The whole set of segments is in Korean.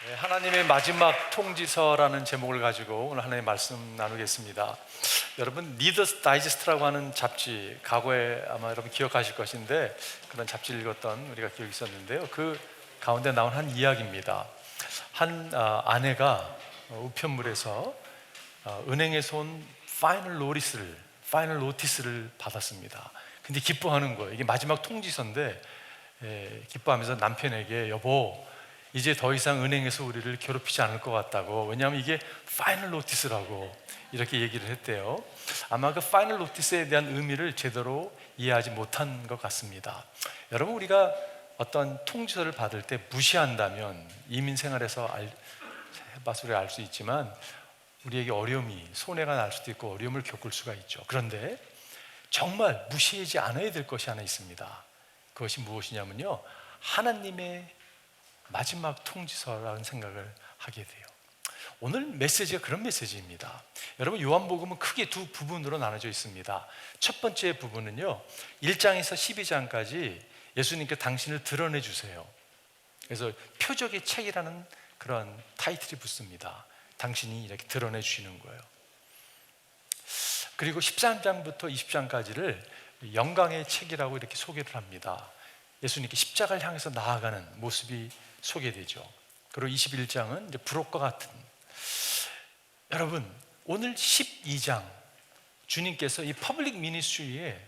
네, 하나님의 마지막 통지서라는 제목을 가지고 오늘 하나님의 말씀 나누겠습니다. 여러분, 리더스 다이제스트라고 하는 잡지, 과거에 아마 여러분 기억하실 것인데 그런 잡지를 읽었던 우리가 기억이 있었는데요. 그 가운데 나온 한 이야기입니다. 한 아내가 우편물에서 은행에서 온 파이널 노티스를 받았습니다. 근데 기뻐하는 거예요. 이게 마지막 통지서인데 기뻐하면서 남편에게, 여보, 이제 더 이상 은행에서 우리를 괴롭히지 않을 것 같다고. 왜냐하면 이게 파이널 노티스라고 이렇게 얘기를 했대요. 아마 그 파이널 노티스에 대한 의미를 제대로 이해하지 못한 것 같습니다. 여러분, 우리가 어떤 통지서를 받을 때 무시한다면 이민 생활에서 해봐서 우리가 알 수 있지만 우리에게 어려움이, 손해가 날 수도 있고 어려움을 겪을 수가 있죠. 그런데 정말 무시하지 않아야 될 것이 하나 있습니다. 그것이 무엇이냐면요, 하나님의 마지막 통지서라는 생각을 하게 돼요. 오늘 메시지가 그런 메시지입니다. 여러분, 요한복음은 크게 두 부분으로 나눠져 있습니다. 첫 번째 부분은요, 1장에서 12장까지 예수님께 당신을 드러내 주세요. 그래서 표적의 책이라는 그런 타이틀이 붙습니다. 당신이 이렇게 드러내 주시는 거예요. 그리고 13장부터 20장까지를 영광의 책이라고 이렇게 소개를 합니다. 예수님께 십자가를 향해서 나아가는 모습이 소개되죠. 그리고 21장은 이제 부록과 같은. 여러분, 오늘 12장 주님께서 이 퍼블릭 미니스트리에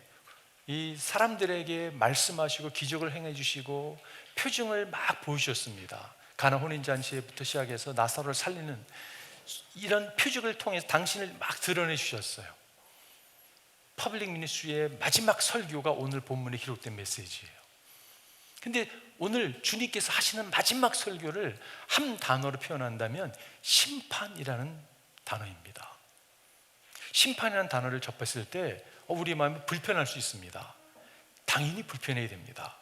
이 사람들에게 말씀하시고 기적을 행해 주시고 표징을 막 보여주셨습니다. 가나 혼인잔치부터 시작해서 나사로를 살리는 이런 표적을 통해서 당신을 막 드러내 주셨어요. 퍼블릭 미니스트리의 마지막 설교가 오늘 본문에 기록된 메시지예요. 근데 오늘 주님께서 하시는 마지막 설교를 한 단어로 표현한다면 심판이라는 단어입니다. 심판이라는 단어를 접했을 때 우리 마음이 불편할 수 있습니다. 당연히 불편해야 됩니다.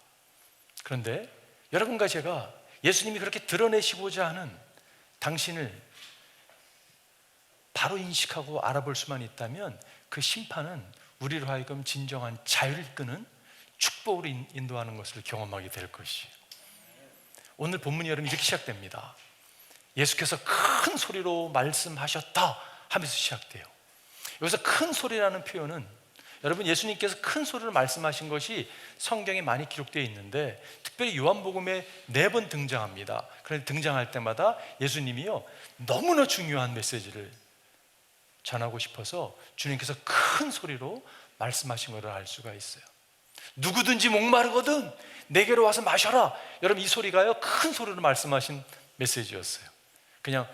그런데 여러분과 제가 예수님이 그렇게 드러내시고자 하는 당신을 바로 인식하고 알아볼 수만 있다면 그 심판은 우리로 하여금 진정한 자유를 이끄는 축복으로 인도하는 것을 경험하게 될 것이에요. 오늘 본문이 여러분 이렇게 시작됩니다. 예수께서 큰 소리로 말씀하셨다 하면서 시작돼요. 여기서 큰 소리라는 표현은, 여러분, 예수님께서 큰 소리로 말씀하신 것이 성경에 많이 기록되어 있는데 특별히 요한복음에 4번 등장합니다. 그런데 등장할 때마다 예수님이요, 너무나 중요한 메시지를 전하고 싶어서 주님께서 큰 소리로 말씀하신 것을 알 수가 있어요. 누구든지 목마르거든 내게로 와서 마셔라. 여러분, 이 소리가요, 큰 소리로 말씀하신 메시지였어요. 그냥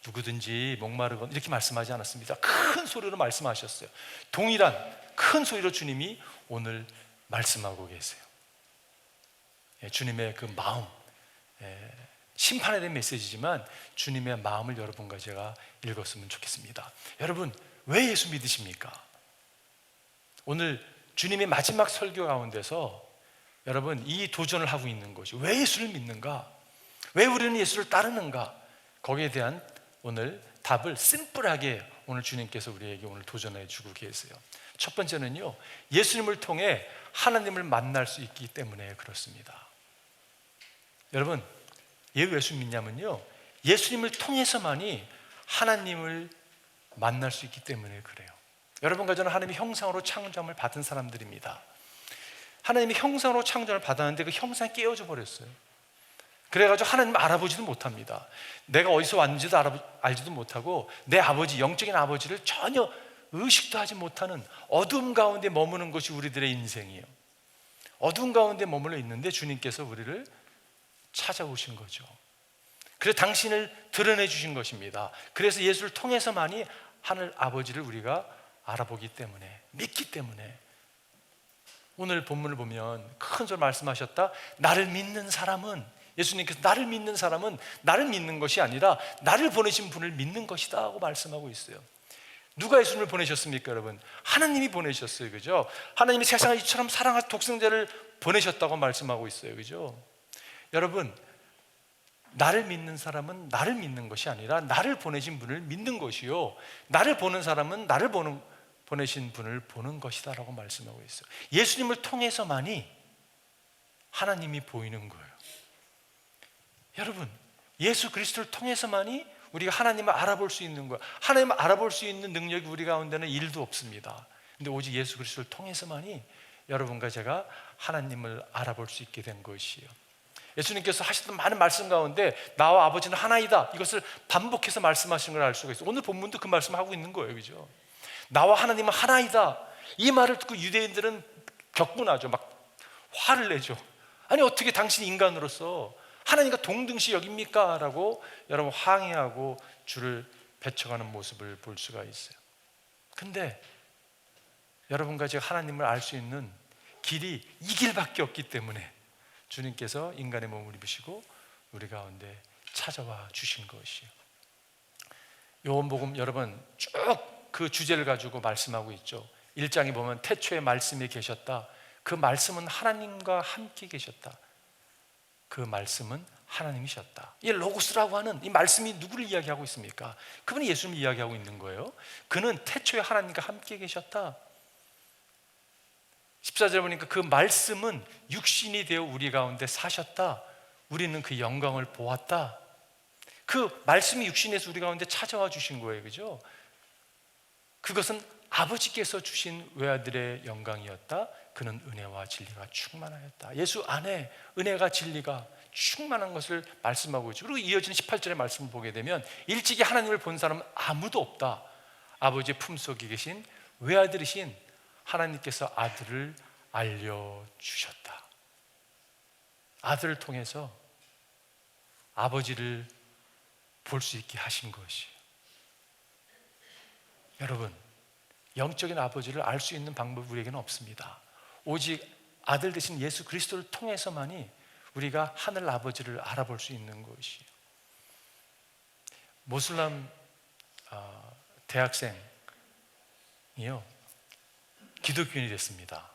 누구든지 목마르거든 이렇게 말씀하지 않았습니다. 큰 소리로 말씀하셨어요. 동일한 큰 소리로 주님이 오늘 말씀하고 계세요. 주님의 그 마음, 심판에 대한 메시지지만 주님의 마음을 여러분과 제가 읽었으면 좋겠습니다. 여러분, 왜 예수 믿으십니까? 오늘 주님의 마지막 설교 가운데서 여러분 이 도전을 하고 있는 것이, 왜 예수를 믿는가? 왜 우리는 예수를 따르는가? 거기에 대한 오늘 답을 심플하게 오늘 주님께서 우리에게 오늘 도전해 주고 계세요. 첫 번째는요, 예수님을 통해 하나님을 만날 수 있기 때문에 그렇습니다. 여러분, 왜 예수 믿냐면요, 예수님을 통해서만이 하나님을 만날 수 있기 때문에 그래요. 여러분과 저는 하나님의 형상으로 창조함을 받은 사람들입니다. 하나님의 형상으로 창조함을 받았는데 그 형상이 깨어져 버렸어요. 그래가지고 하나님을 알아보지도 못합니다. 내가 어디서 왔는지도 알지도 못하고 내 아버지, 영적인 아버지를 전혀 의식도 하지 못하는 어둠 가운데 머무는 것이 우리들의 인생이에요. 어둠 가운데 머물러 있는데 주님께서 우리를 찾아오신 거죠. 그래서 당신을 드러내 주신 것입니다. 그래서 예수를 통해서만이 하늘 아버지를 우리가 알아보기 때문에, 믿기 때문에. 오늘 본문을 보면 큰 소리 말씀하셨다. 나를 믿는 사람은, 예수님께서 나를 믿는 사람은 나를 믿는 것이 아니라 나를 보내신 분을 믿는 것이다 하고 말씀하고 있어요. 누가 예수님을 보내셨습니까, 여러분? 하나님이 보내셨어요, 그죠? 하나님이 세상을 이처럼 사랑하신 독생자를 보내셨다고 말씀하고 있어요, 그죠? 여러분, 나를 믿는 사람은 나를 믿는 것이 아니라 나를 보내신 분을 믿는 것이요, 나를 보는 사람은 나를 보내신 분을 보는 것이다 라고 말씀하고 있어요. 예수님을 통해서만이 하나님이 보이는 거예요. 여러분, 예수 그리스도를 통해서만이 우리가 하나님을 알아볼 수 있는 거야. 하나님을 알아볼 수 있는 능력이 우리 가운데는 일도 없습니다. 근데 오직 예수 그리스도를 통해서만이 여러분과 제가 하나님을 알아볼 수 있게 된 것이에요. 예수님께서 하셨던 많은 말씀 가운데 나와 아버지는 하나이다, 이것을 반복해서 말씀하시는 걸 알 수가 있어요. 오늘 본문도 그 말씀하고 있는 거예요. 그죠? 나와 하나님은 하나이다. 이 말을 듣고 유대인들은 격분하죠. 막 화를 내죠. 아니 어떻게 당신이 인간으로서 하나님과 동등시 여깁니까? 라고 여러분 항의하고 주를 배척하는 모습을 볼 수가 있어요. 근데 여러분과 제가 하나님을 알 수 있는 길이 이 길밖에 없기 때문에 주님께서 인간의 몸을 입으시고 우리 가운데 찾아와 주신 것이에요. 요한복음 여러분 쭉 그 주제를 가지고 말씀하고 있죠. 1장에 보면 태초에 말씀이 계셨다. 그 말씀은 하나님과 함께 계셨다. 그 말씀은 하나님이셨다. 이 로고스라고 하는 이 말씀이 누구를 이야기하고 있습니까? 그분이 예수님을 이야기하고 있는 거예요. 그는 태초에 하나님과 함께 계셨다. 14절에 보니까 그 말씀은 육신이 되어 우리 가운데 사셨다. 우리는 그 영광을 보았다. 그 말씀이 육신에서 우리 가운데 찾아와 주신 거예요. 그죠? 그것은 아버지께서 주신 외아들의 영광이었다. 그는 은혜와 진리가 충만하였다. 예수 안에 은혜가 진리가 충만한 것을 말씀하고 있죠. 그리고 이어지는 18절의 말씀을 보게 되면 일찍이 하나님을 본 사람은 아무도 없다. 아버지의 품속에 계신 외아들이신 하나님께서 아들을 알려주셨다. 아들을 통해서 아버지를 볼 수 있게 하신 것이에요. 여러분, 영적인 아버지를 알 수 있는 방법이 우리에게는 없습니다. 오직 아들 되신 예수 그리스도를 통해서만이 우리가 하늘 아버지를 알아볼 수 있는 것이에요. 모슬람 대학생이요, 기독교인이 됐습니다.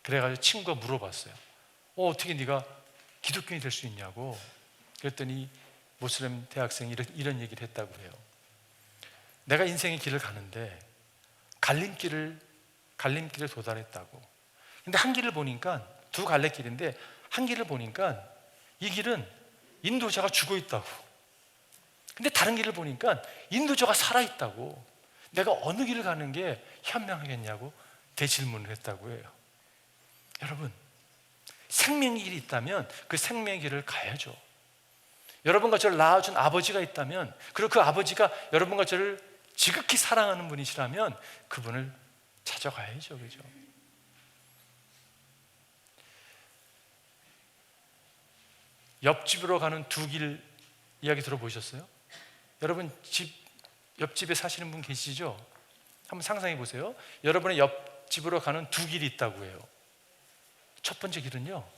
그래가지고 친구가 물어봤어요. 어떻게 네가 기독교인이 될 수 있냐고. 그랬더니 모슬람 대학생이 이런 얘기를 했다고 해요. 내가 인생의 길을 가는데 갈림길에 도달했다고. 근데 한 길을 보니까 두 갈래길인데 한 길을 보니까 이 길은 인도자가 죽어 있다고. 근데 다른 길을 보니까 인도자가 살아 있다고. 내가 어느 길을 가는 게 현명하겠냐고 대질문을 했다고 해요. 여러분, 생명의 길이 있다면 그 생명의 길을 가야죠. 여러분과 저를 낳아준 아버지가 있다면, 그리고 그 아버지가 여러분과 저를 지극히 사랑하는 분이시라면 그분을 찾아가야죠. 그죠? 옆집으로 가는 두 길 이야기 들어보셨어요? 여러분 옆집에 사시는 분 계시죠? 한번 상상해 보세요. 여러분의 옆집으로 가는 두 길이 있다고 해요. 첫 번째 길은요,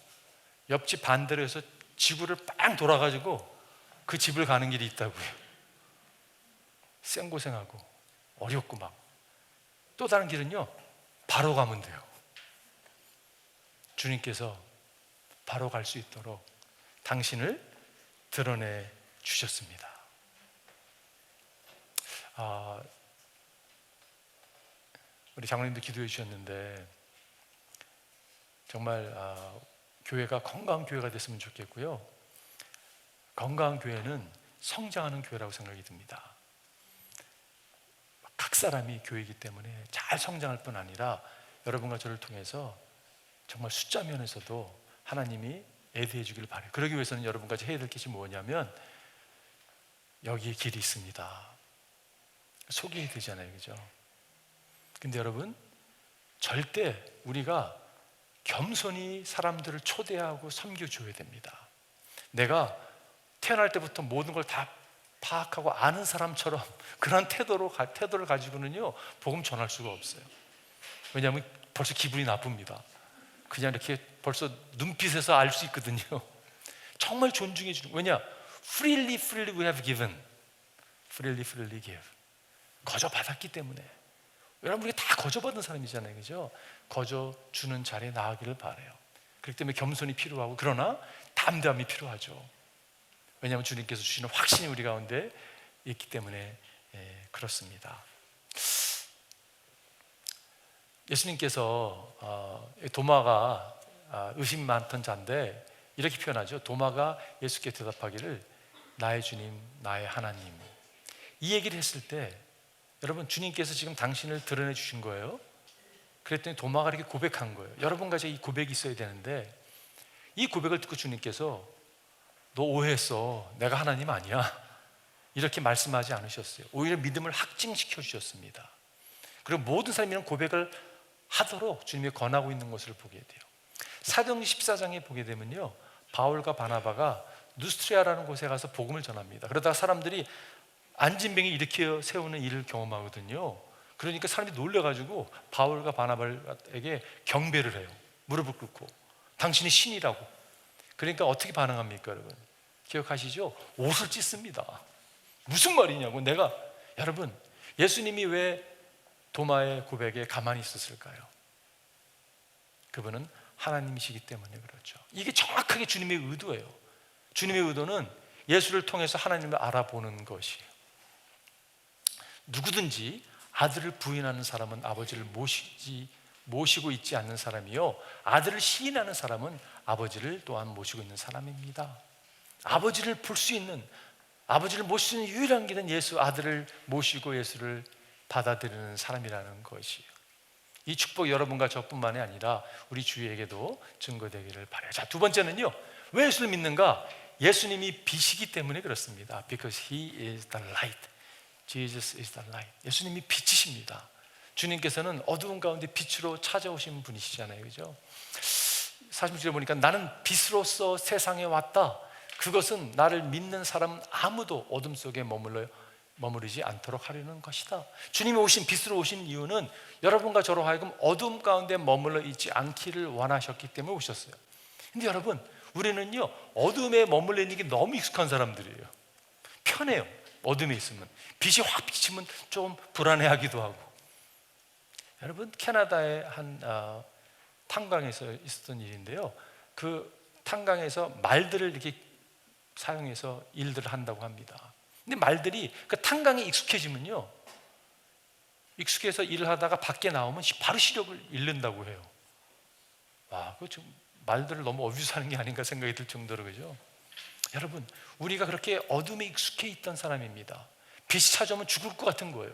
옆집 반대로 해서 지구를 빵 돌아가지고 그 집을 가는 길이 있다고 해요. 생고생하고 어렵고 막. 또 다른 길은요, 바로 가면 돼요. 주님께서 바로 갈 수 있도록 당신을 드러내 주셨습니다. 우리 장로님도 기도해 주셨는데 정말 교회가 건강한 교회가 됐으면 좋겠고요. 건강한 교회는 성장하는 교회라고 생각이 듭니다. 각 사람이 교회이기 때문에 잘 성장할 뿐 아니라 여러분과 저를 통해서 정말 숫자 면에서도 하나님이 애대해 주기를 바라요. 그러기 위해서는 여러분과 해야 될 것이 뭐냐면 여기에 길이 있습니다. 소개해야 되잖아요. 그죠? 근데 여러분, 절대 우리가 겸손히 사람들을 초대하고 섬겨줘야 됩니다. 내가 태어날 때부터 모든 걸 다 파악하고 아는 사람처럼 그런 태도를 가지고는요, 복음 전할 수가 없어요. 왜냐하면 벌써 기분이 나쁩니다. 그냥 이렇게 벌써 눈빛에서 알 수 있거든요. 정말 존중해 주는. 왜냐? Freely we have given. Freely give. 거저 받았기 때문에. 여러분, 우리가 다 거저 받은 사람이잖아요. 그죠? 거저 주는 자리에 나아가기를 바라요. 그렇기 때문에 겸손이 필요하고, 그러나 담대함이 필요하죠. 왜냐하면 주님께서 주시는 확신이 우리 가운데 있기 때문에 그렇습니다. 예수님께서 도마가 의심 많던 자인데 이렇게 표현하죠. 도마가 예수께 대답하기를 나의 주님, 나의 하나님. 이 얘기를 했을 때 여러분, 주님께서 지금 당신을 드러내 주신 거예요. 그랬더니 도마가 이렇게 고백한 거예요. 여러분과 제가 이 고백이 있어야 되는데, 이 고백을 듣고 주님께서 너 오해했어, 내가 하나님 아니야, 이렇게 말씀하지 않으셨어요. 오히려 믿음을 확증시켜 주셨습니다. 그리고 모든 사람이 이런 고백을 하도록 주님이 권하고 있는 것을 보게 돼요. 사도행전 14장에 보게 되면요, 바울과 바나바가 누스트리아라는 곳에 가서 복음을 전합니다. 그러다가 사람들이 안진병이 일으켜 세우는 일을 경험하거든요. 그러니까 사람들이 놀라가지고 바울과 바나바에게 경배를 해요. 무릎을 꿇고 당신이 신이라고. 그러니까 어떻게 반응합니까 여러분? 기억하시죠? 옷을 찢습니다. 무슨 말이냐고. 여러분, 예수님이 왜 도마의 고백에 가만히 있었을까요? 그분은 하나님이시기 때문에 그렇죠. 이게 정확하게 주님의 의도예요. 주님의 의도는 예수를 통해서 하나님을 알아보는 것이에요. 누구든지 아들을 부인하는 사람은 아버지를 모시고 있지 않는 사람이요, 아들을 시인하는 사람은 아버지를 또한 모시고 있는 사람입니다. 아버지를 볼 수 있는, 아버지를 모실 수 있는 유일한 길은 예수, 아들을 모시고 예수를 받아들이는 사람이라는 것이에요. 이 축복 여러분과 저뿐만이 아니라 우리 주위에게도 증거되기를 바라요. 자, 두 번째는요, 왜 예수를 믿는가? 예수님이 빛이기 때문에 그렇습니다. Because He is the light. Jesus is the light. 예수님이 빛이십니다. 주님께서는 어두운 가운데 빛으로 찾아오신 분이시잖아요, 그죠? 46절에 보니까 나는 빛으로서 세상에 왔다. 그것은 나를 믿는 사람 아무도 어둠 속에 머무르지 않도록 하려는 것이다. 주님이 오신, 빛으로 오신 이유는 여러분과 저로 하여금 어둠 가운데 머물러 있지 않기를 원하셨기 때문에 오셨어요. 근데 여러분, 우리는요, 어둠에 머물러 있는 게 너무 익숙한 사람들이에요. 편해요. 어둠에 있으면. 빛이 확 비치면 좀 불안해하기도 하고. 여러분, 캐나다의 한 탄광에서 있었던 일인데요, 그 탄광에서 말들을 이렇게 사용해서 일들을 한다고 합니다. 근데 말들이 그 탄광에 익숙해지면요, 익숙해서 일을 하다가 밖에 나오면 바로 시력을 잃는다고 해요. 와, 그 지금 말들을 너무 어뷰스하는 게 아닌가 생각이 들 정도로, 그죠? 여러분, 우리가 그렇게 어둠에 익숙해 있던 사람입니다. 빛이 찾아오면 죽을 것 같은 거예요.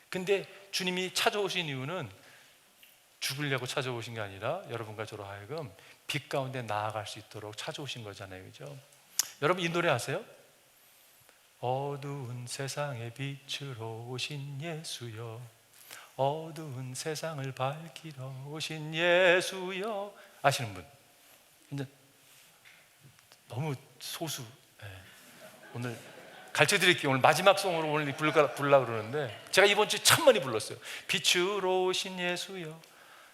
근데 주님이 찾아오신 이유는 죽으려고 찾아오신 게 아니라 여러분과 저로 하여금 빛 가운데 나아갈 수 있도록 찾아오신 거잖아요, 그죠? 여러분, 이 노래 아세요? 어두운 세상의 빛으로 오신 예수여, 어두운 세상을 밝히러 오신 예수여. 아시는 분? 근데 너무 소수. 오늘 가르쳐 드릴게요. 오늘 마지막 송으로 오늘 부르려고 그러는데, 제가 이번 주에 참 많이 불렀어요. 빛으로 오신 예수여,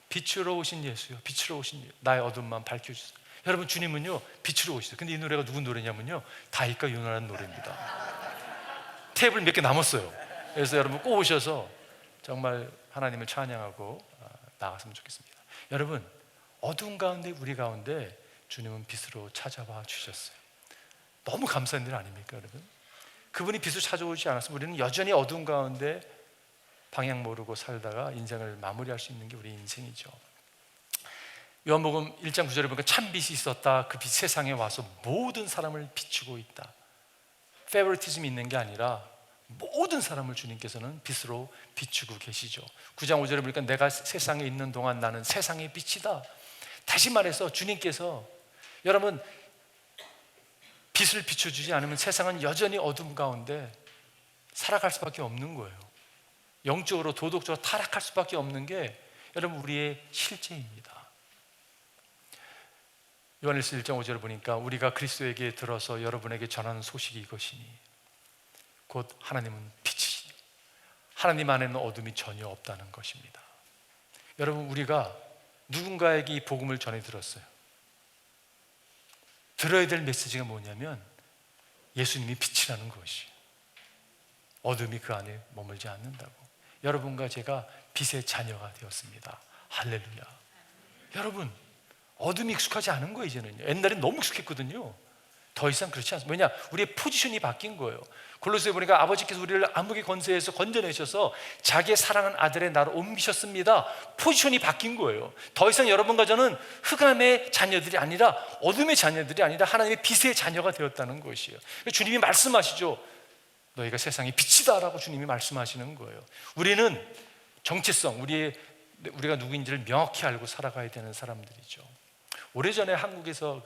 빛으로 오신 예수여, 빛으로 오신 예수, 나의 어둠만 밝혀주세요. 여러분, 주님은요 빛으로 오시죠. 근데 이 노래가 누구 노래냐면요, 다윗과 요나라는 노래입니다. 테이블 몇 개 남았어요. 그래서 여러분 꼭 오셔서 정말 하나님을 찬양하고 나갔으면 좋겠습니다. 여러분, 어두운 가운데, 우리 가운데 주님은 빛으로 찾아와 주셨어요. 너무 감사한 일 아닙니까 여러분? 그분이 빛으로 찾아오지 않았으면 우리는 여전히 어두운 가운데 방향 모르고 살다가 인생을 마무리할 수 있는 게 우리 인생이죠. 요한복음 1장 9절에 보니까 참 빛이 있었다. 그 빛 세상에 와서 모든 사람을 비추고 있다. 페버리티즘이 있는 게 아니라 모든 사람을 주님께서는 빛으로 비추고 계시죠. 9장 5절에 보니까 내가 세상에 있는 동안 나는 세상의 빛이다. 다시 말해서 주님께서, 여러분, 빛을 비춰주지 않으면 세상은 여전히 어둠 가운데 살아갈 수밖에 없는 거예요. 영적으로, 도덕적으로 타락할 수밖에 없는 게 여러분 우리의 실제입니다. 요한일서 1장 5절을 보니까 우리가 그리스도에게 들어서 여러분에게 전하는 소식이 이것이니 곧 하나님은 빛이시니 하나님 안에는 어둠이 전혀 없다는 것입니다. 여러분, 우리가 누군가에게 이 복음을 전해 들었어요. 들어야 될 메시지가 뭐냐면 예수님이 빛이라는 것이, 어둠이 그 안에 머물지 않는다고. 여러분과 제가 빛의 자녀가 되었습니다. 할렐루야. 여러분, 어둠이 익숙하지 않은 거예요. 이제는요. 옛날엔 너무 익숙했거든요. 더 이상 그렇지 않습니다. 왜냐? 우리의 포지션이 바뀐 거예요. 골로새에 보니까 아버지께서 우리를 암흑의 권세에서 건져내셔서 자기의 사랑하는 아들의 나로 옮기셨습니다. 포지션이 바뀐 거예요. 더 이상 여러분과 저는 흑암의 자녀들이 아니라, 어둠의 자녀들이 아니라 하나님의 빛의 자녀가 되었다는 것이에요. 주님이 말씀하시죠. 너희가 세상의 빛이다 라고 주님이 말씀하시는 거예요. 우리는 정체성, 우리가 누구인지를 명확히 알고 살아가야 되는 사람들이죠. 오래전에 한국에서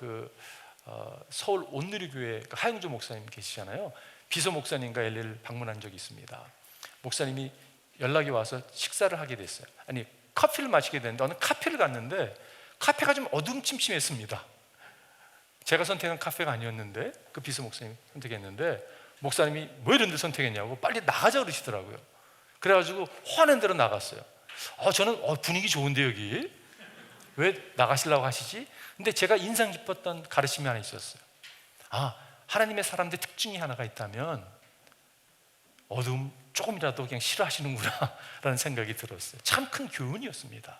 서울 온누리교회 하영조 목사님 계시잖아요. 비서 목사님과 LA를 방문한 적이 있습니다. 목사님이 연락이 와서 식사를 하게 됐어요. 아니, 커피를 마시게 됐는데 어느 카페를 갔는데 카페가 좀 어둠침침했습니다. 제가 선택한 카페가 아니었는데 그 비서 목사님이 선택했는데, 목사님이 왜 이런 데 선택했냐고 빨리 나가자 그러시더라고요. 그래가지고 화낸 대로 나갔어요. 저는 분위기 좋은데 여기 왜 나가시려고 하시지? 근데 제가 인상 깊었던 가르침이 하나 있었어요. 하나님의 사람들의 특징이 하나가 있다면 어둠 조금이라도 그냥 싫어하시는구나 라는 생각이 들었어요. 참 큰 교훈이었습니다.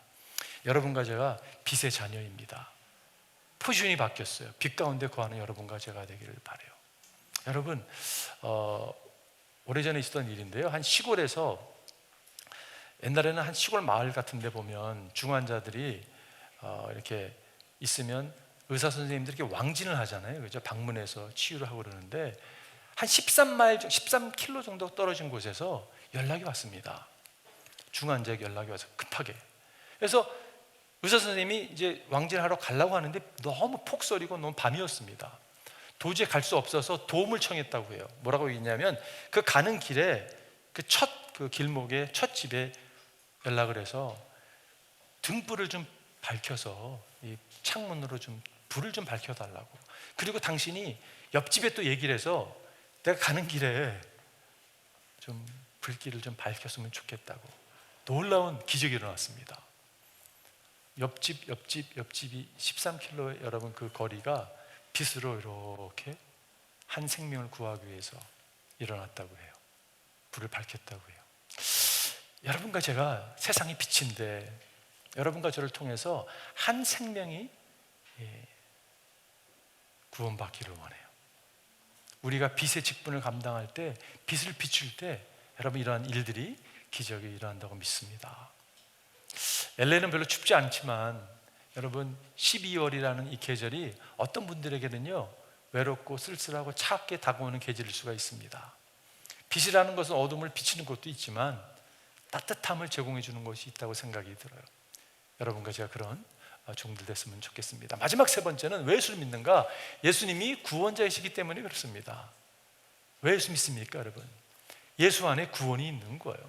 여러분과 제가 빛의 자녀입니다. 포지션이 바뀌었어요. 빛 가운데 거하는 여러분과 제가 되기를 바라요. 여러분, 오래전에 있었던 일인데요, 한 시골에서, 옛날에는 한 시골 마을 같은 데 보면 중환자들이 이렇게 있으면 의사 선생님들이 이렇게 왕진을 하잖아요. 그죠? 방문해서 치유를 하고 그러는데, 한 13km 정도 떨어진 곳에서 연락이 왔습니다. 중환자에게 연락이 와서 급하게. 그래서 의사 선생님이 이제 왕진하러 가려고 하는데 너무 폭설이고 너무 밤이었습니다. 도저히 갈 수 없어서 도움을 청했다고 해요. 뭐라고 얘기했냐면, 그 가는 길에 그 길목에 첫 집에 연락을 해서 등불을 좀 밝혀서 이 창문으로 좀 불을 좀 밝혀달라고, 그리고 당신이 옆집에 또 얘기를 해서 내가 가는 길에 좀 불길을 좀 밝혔으면 좋겠다고. 놀라운 기적이 일어났습니다. 옆집이 13km, 여러분 그 거리가 빛으로 이렇게 한 생명을 구하기 위해서 일어났다고 해요. 불을 밝혔다고 해요. 여러분과 제가 세상의 빛인데, 여러분과 저를 통해서 한 생명이 구원받기를 원해요. 우리가 빛의 직분을 감당할 때, 빛을 비출 때, 여러분 이러한 일들이, 기적이 일어난다고 믿습니다. LA는 별로 춥지 않지만 여러분, 12월이라는 이 계절이 어떤 분들에게는요 외롭고 쓸쓸하고 차갑게 다가오는 계절일 수가 있습니다. 빛이라는 것은 어둠을 비치는 것도 있지만 따뜻함을 제공해 주는 것이 있다고 생각이 들어요. 여러분과 제가 그런 종들 됐으면 좋겠습니다. 마지막 세 번째는 왜 예수를 믿는가? 예수님이 구원자이시기 때문에 그렇습니다. 왜 예수 믿습니까, 여러분? 예수 안에 구원이 있는 거예요.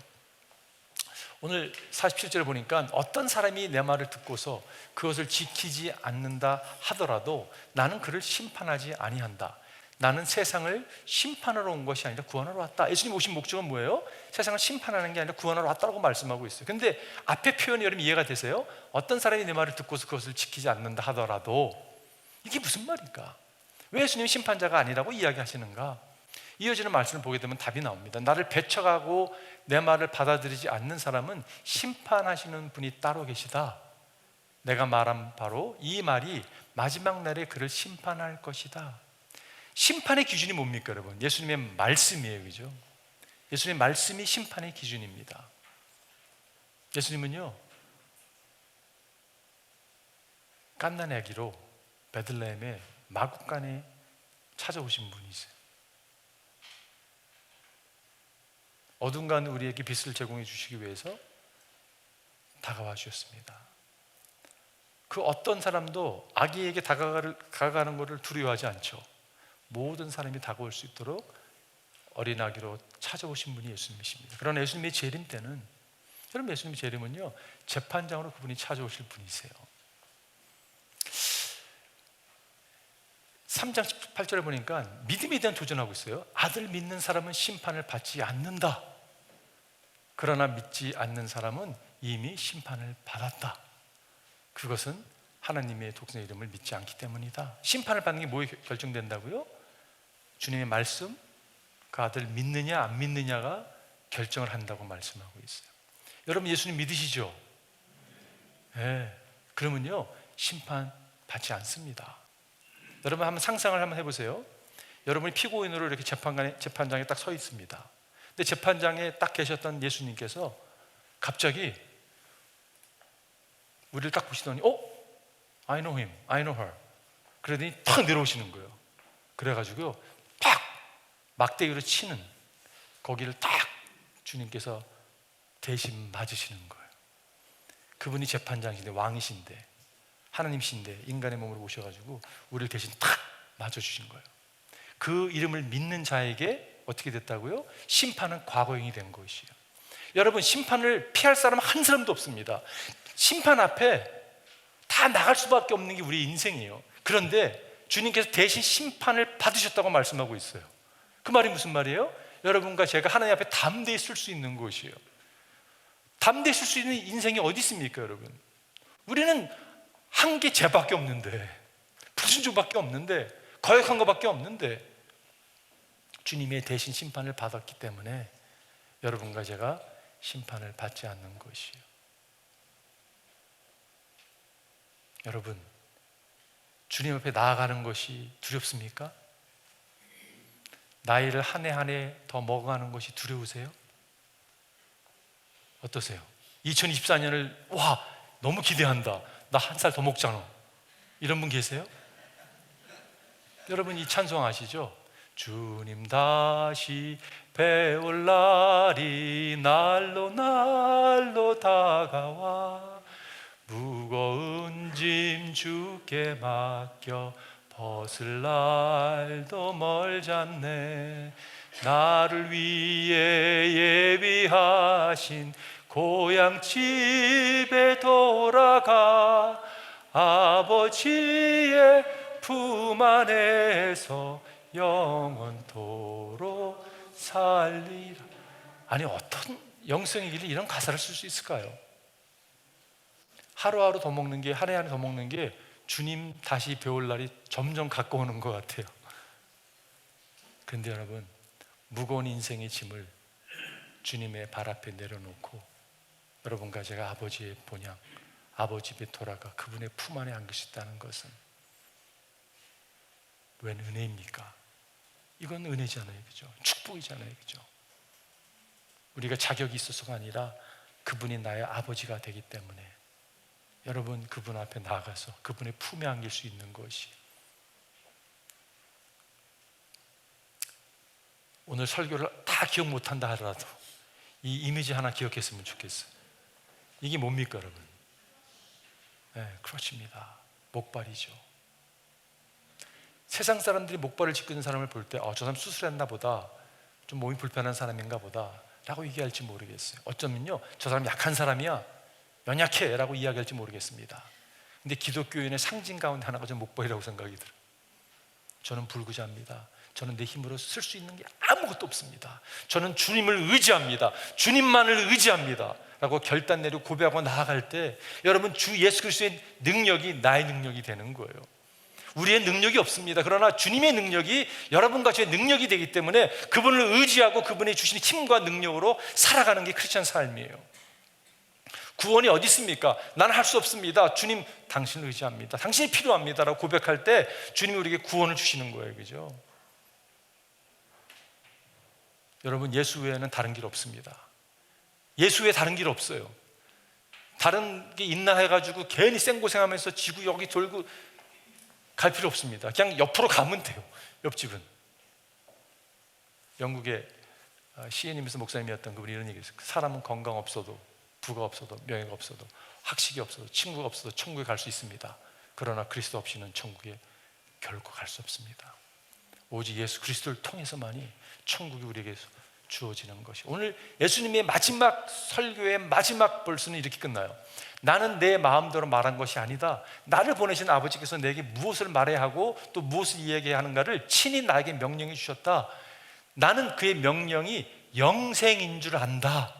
오늘 47절에 보니까 어떤 사람이 내 말을 듣고서 그것을 지키지 않는다 하더라도 나는 그를 심판하지 아니한다. 나는 세상을 심판하러 온 것이 아니라 구원하러 왔다. 예수님 오신 목적은 뭐예요? 세상을 심판하는 게 아니라 구원하러 왔다고 말씀하고 있어요. 근데 앞에 표현이 여러분 이해가 되세요? 어떤 사람이 내 말을 듣고서 그것을 지키지 않는다 하더라도, 이게 무슨 말일까? 왜 예수님이 심판자가 아니라고 이야기하시는가? 이어지는 말씀을 보게 되면 답이 나옵니다. 나를 배척하고 내 말을 받아들이지 않는 사람은 심판하시는 분이 따로 계시다. 내가 말한 바로 이 말이 마지막 날에 그를 심판할 것이다. 심판의 기준이 뭡니까, 여러분? 예수님의 말씀이에요, 그죠? 예수님의 말씀이 심판의 기준입니다. 예수님은요 갓난 아기로 베들레헴의 마구간에 찾아오신 분이세요. 어둠간 우리에게 빛을 제공해 주시기 위해서 다가와 주셨습니다. 그 어떤 사람도 아기에게 다가가는 것을 두려워하지 않죠. 모든 사람이 다가올 수 있도록 어린 아기로 찾아오신 분이 예수님이십니다. 그러나 예수님의 재림 때는, 여러분 예수님의 재림은요 재판장으로 그분이 찾아오실 분이세요. 3장 18절에 보니까 믿음에 대한 도전하고 있어요. 아들 믿는 사람은 심판을 받지 않는다. 그러나 믿지 않는 사람은 이미 심판을 받았다. 그것은 하나님의 독생의 이름을 믿지 않기 때문이다. 심판을 받는 게 뭐에 결정된다고요? 주님의 말씀, 그 아들 믿느냐 안 믿느냐가 결정을 한다고 말씀하고 있어요. 여러분 예수님 믿으시죠? 네. 그러면요 심판 받지 않습니다. 여러분 한번 상상을 한번 해보세요. 여러분이 피고인으로 이렇게 재판장에 딱 서 있습니다. 근데 재판장에 딱 계셨던 예수님께서 갑자기 우리를 딱 보시더니 I know him, I know her. 그러더니 팍 내려오시는 거예요. 그래가지고 팍 막대기로 치는 거기를 딱 주님께서 대신 맞으시는 거예요. 그분이 재판장이신데 왕이신데 하나님이신데 인간의 몸으로 오셔가지고 우리를 대신 탁 맞아주신 거예요. 그 이름을 믿는 자에게 어떻게 됐다고요? 심판은 과거형이 된 것이에요. 여러분, 심판을 피할 사람 한 사람도 없습니다. 심판 앞에 다 나갈 수밖에 없는 게 우리 인생이에요. 그런데 주님께서 대신 심판을 받으셨다고 말씀하고 있어요. 그 말이 무슨 말이에요? 여러분과 제가 하나님 앞에 담대히 설 수 있는 것이에요. 담대히 설 수 있는 인생이 어디 있습니까, 여러분? 우리는 한 게 죄밖에 없는데, 불순종밖에 없는데, 거역한 것밖에 없는데, 주님의 대신 심판을 받았기 때문에 여러분과 제가 심판을 받지 않는 것이에요. 여러분, 주님 앞에 나아가는 것이 두렵습니까? 나이를 한 해 한 해 더 먹어가는 것이 두려우세요? 어떠세요? 2024년을 너무 기대한다. 나 한 살 더 먹잖아. 이런 분 계세요? 여러분, 이 찬송 아시죠? 주님 다시 배울 날이 날로 날로 다가와 무거운 짐 주께 맡겨 벗을 날도 멀잖네. 나를 위해 예비하신 고향 집에 돌아가 아버지의 품 안에서 영원토록 살리라. 아니, 어떤 영성의 길이 이런 가사를 쓸 수 있을까요? 하루하루 더 먹는 게, 한 해 한 해 더 먹는 게 주님 다시 배울 날이 점점 가까워오는 것 같아요. 그런데 여러분, 무거운 인생의 짐을 주님의 발 앞에 내려놓고 여러분과 제가 아버지의 본향, 아버지 집에 돌아가 그분의 품 안에 안길 수 있다는 것은 웬 은혜입니까? 이건 은혜잖아요, 그죠? 축복이잖아요, 그죠? 우리가 자격이 있어서가 아니라 그분이 나의 아버지가 되기 때문에 여러분, 그분 앞에 나가서 그분의 품에 안길 수 있는 것이, 오늘 설교를 다 기억 못한다 하더라도 이 이미지 하나 기억했으면 좋겠어요. 이게 뭡니까, 여러분? 크러치입니다. 목발이죠. 세상 사람들이 목발을 짚고 있는 사람을 볼 때 저 사람 수술했나 보다, 좀 몸이 불편한 사람인가 보다 라고 얘기할지 모르겠어요. 어쩌면요, 저 사람 약한 사람이야, 연약해 라고 이야기할지 모르겠습니다. 근데 기독교인의 상징 가운데 하나가 좀 목발이라고 생각이 들어요. 저는 불구자입니다. 저는 내 힘으로 쓸 수 있는 게 아무것도 없습니다. 저는 주님을 의지합니다. 주님만을 의지합니다 라고 결단 내리고 고백하고 나아갈 때 여러분, 주 예수 그리스도의 능력이 나의 능력이 되는 거예요. 우리의 능력이 없습니다. 그러나 주님의 능력이 여러분과 저의 능력이 되기 때문에 그분을 의지하고 그분이 주신 힘과 능력으로 살아가는 게 크리스찬 삶이에요. 구원이 어디 있습니까? 나는 할 수 없습니다. 주님, 당신을 의지합니다. 당신이 필요합니다 라고 고백할 때 주님이 우리에게 구원을 주시는 거예요, 그죠? 여러분, 예수 외에는 다른 길 없습니다. 예수 외에 다른 길 없어요. 다른 게 있나 해가지고 괜히 생고생하면서 지구 여기 돌고 갈 필요 없습니다. 그냥 옆으로 가면 돼요. 옆집은. 영국의 시인이면서 목사님이었던 그분이 이런 얘기를 했어요. 사람은 건강 없어도, 부가 없어도, 명예가 없어도, 학식이 없어도, 친구가 없어도 천국에 갈 수 있습니다. 그러나 그리스도 없이는 천국에 결코 갈 수 없습니다. 오직 예수 그리스도를 통해서만이 천국이 우리에게 주어지는 것이. 오늘 예수님의 마지막 설교의 마지막 벌스는 이렇게 끝나요. 나는 내 마음대로 말한 것이 아니다. 나를 보내신 아버지께서 내게 무엇을 말해야 하고 또 무엇을 이야기해야 하는가를 친히 나에게 명령해 주셨다. 나는 그의 명령이 영생인 줄 안다.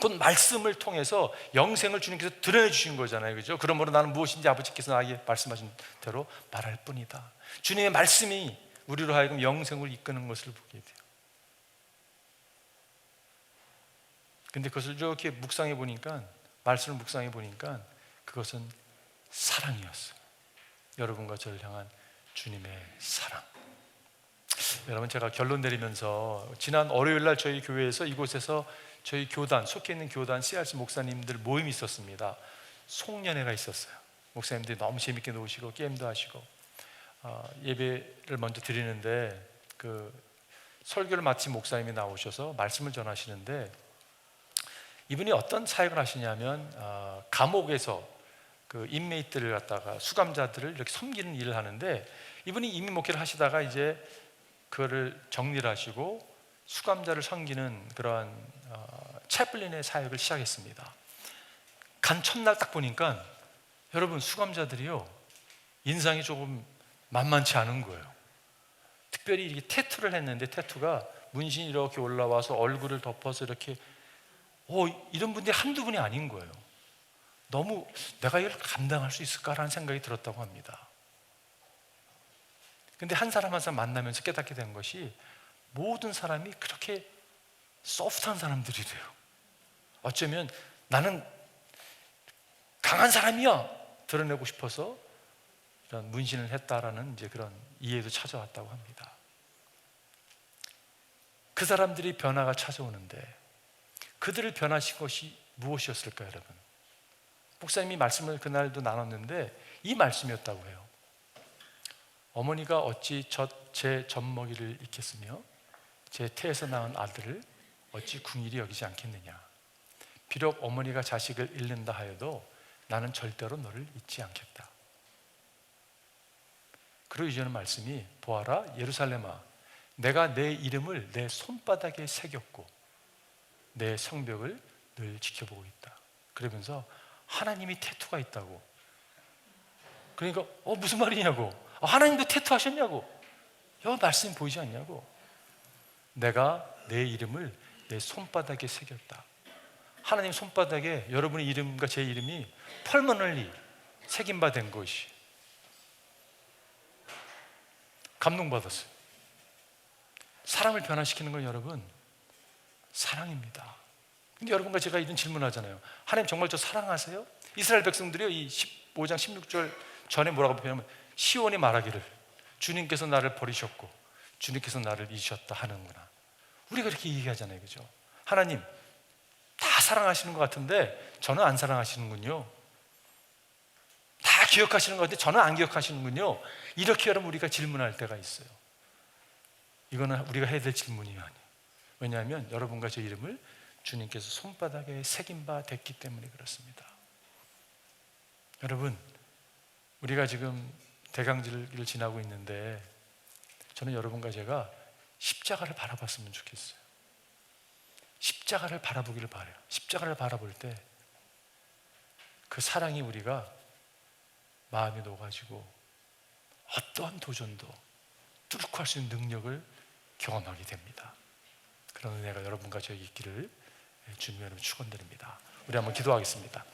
곧 말씀을 통해서 영생을 주님께서 드러내 주신 거잖아요, 그죠? 그러므로 나는 무엇인지 아버지께서 나에게 말씀하신 대로 말할 뿐이다. 주님의 말씀이 우리로 하여금 영생을 이끄는 것을 보게 돼요. 근데 그것을 이렇게 묵상해 보니까, 말씀을 묵상해 보니까 그것은 사랑이었어요. 여러분과 저를 향한 주님의 사랑. 여러분, 제가 결론 내리면서 지난 월요일 날 저희 교회에서 이곳에서 저희 교단, 속해 있는 교단 CRC 목사님들 모임이 있었습니다. 송년회가 있었어요. 목사님들이 너무 재밌게 노시고 게임도 하시고 예배를 먼저 드리는데 그 설교를 마친 목사님이 나오셔서 말씀을 전하시는데, 이분이 어떤 사역을 하시냐면 감옥에서 그 인메이트를 갖다가, 수감자들을 이렇게 섬기는 일을 하는데, 이분이 이민 목회를 하시다가 이제 그거를 정리를 하시고 수감자를 섬기는 그러한 채플린의 사역을 시작했습니다. 간 첫날 딱 보니까 여러분, 수감자들이요, 인상이 조금 만만치 않은 거예요. 특별히 이렇게 태투를 했는데, 태투가 문신이 이렇게 올라와서 얼굴을 덮어서 이렇게, 이런 분들이 한두 분이 아닌 거예요. 너무 내가 이걸 감당할 수 있을까라는 생각이 들었다고 합니다. 근데 한 사람 한 사람 만나면서 깨닫게 된 것이, 모든 사람이 그렇게 소프트한 사람들이래요. 어쩌면 나는 강한 사람이야 드러내고 싶어서 이런 문신을 했다라는 이제 그런 이해도 찾아왔다고 합니다. 그 사람들이 변화가 찾아오는데, 그들을 변화시킨 것이 무엇이었을까요, 여러분? 목사님이 말씀을 그날도 나눴는데 이 말씀이었다고 해요. 어머니가 어찌 제 젖먹이를 잊겠으며 제 태에서 낳은 아들을 어찌 궁일이 여기지 않겠느냐. 비록 어머니가 자식을 잃는다 하여도 나는 절대로 너를 잊지 않겠다. 그리고 이제는 말씀이, 보아라 예루살렘아, 내가 내 이름을 내 손바닥에 새겼고 내 성벽을 늘 지켜보고 있다. 그러면서 하나님이 태투가 있다고. 그러니까 무슨 말이냐고, 하나님도 태투 하셨냐고, 여기 말씀이 보이지 않냐고. 내가 내 이름을 내 손바닥에 새겼다. 하나님 손바닥에 여러분의 이름과 제 이름이 펄머널리 새김바 된 것이, 감동받았어요. 사랑을 변화시키는 건 여러분, 사랑입니다. 근데 여러분과 제가 이런 질문하잖아요. 하나님 정말 저 사랑하세요? 이스라엘 백성들이요, 이 15장 16절 전에 뭐라고 표현하면, 시온이 말하기를 주님께서 나를 버리셨고 주님께서 나를 잊으셨다 하는구나. 우리가 그렇게 얘기하잖아요, 그죠? 하나님 다 사랑하시는 것 같은데 저는 안 사랑하시는군요. 다 기억하시는 것 같은데 저는 안 기억하시는군요. 이렇게 여러분 우리가 질문할 때가 있어요. 이거는 우리가 해야 될 질문이 아니에요. 왜냐하면 여러분과 제 이름을 주님께서 손바닥에 새긴 바 됐기 때문에 그렇습니다. 여러분, 우리가 지금 대강질을 지나고 있는데, 저는 여러분과 제가 십자가를 바라봤으면 좋겠어요. 십자가를 바라보기를 바라요. 십자가를 바라볼 때 그 사랑이 우리가 마음이 녹아지고 어떠한 도전도 뚫고 할 수 있는 능력을 경험하게 됩니다. 그런 은혜가 여러분과 저에게 있기를 주님의 이름으로 축원드립니다. 우리 한번 기도하겠습니다.